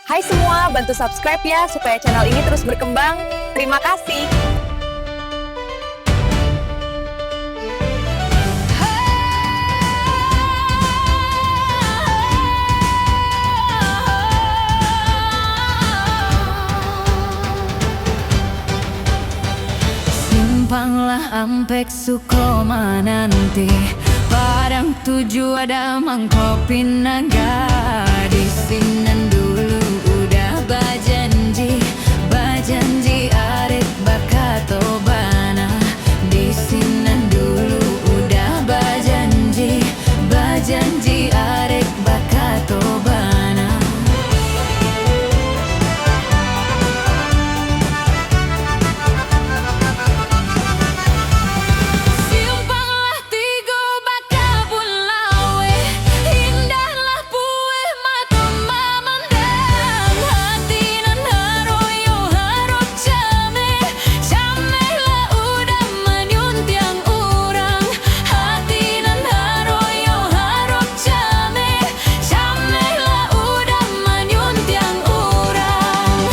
Hai semua, bantu subscribe ya supaya channel ini terus berkembang. Terima kasih. Simpanglah Ampek Sukoma nanti, Padang tuju ada mangkopi naga. Di sinan dulu udah bajanji, bajanji arek bakato bana. Di sinan dulu udah bajanji, bajanji arek bakato bana. Simpanglah tigo baka bulawe, indahlah pue mata mamandang. Hati nan haroyo harap came, camehlah udah menyuntiang urang. Hati nan haroyo harap came, camehlah udah menyuntiang urang.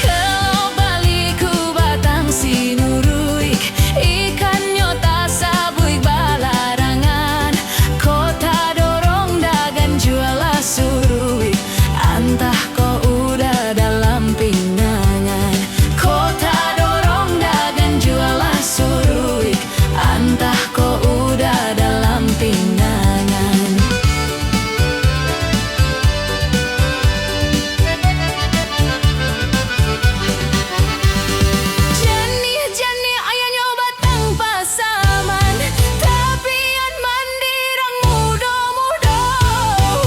Kalau baliku batang sinuruik, ikan nyota sabuik balarangan. Kota dorong dagan jualah suruik, antah kau udah dalam pinangan. Kota dorong dagan jualah suruik, antah kau udah dalam pinangan. Jani ayah nyoba tanpa saman, tapi an mandirang muda-muda.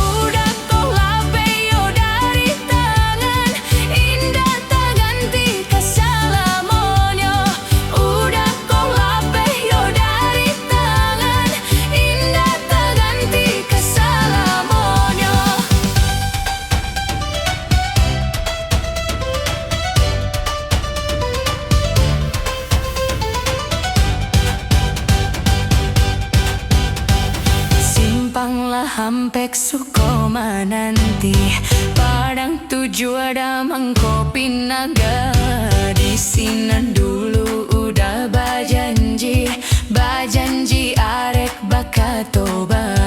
Udah kau lapeyo dari tangan, indah tak ganti kesalamonyo. Udah kau lapeyo dari tangan, indah tak ganti kesalamonyo. Simpanglah Ampek Sukoma nanti, Padang tuju ada mangkopi naga. Di sinan dulu udah bajanji, bajanji arek bakato bana.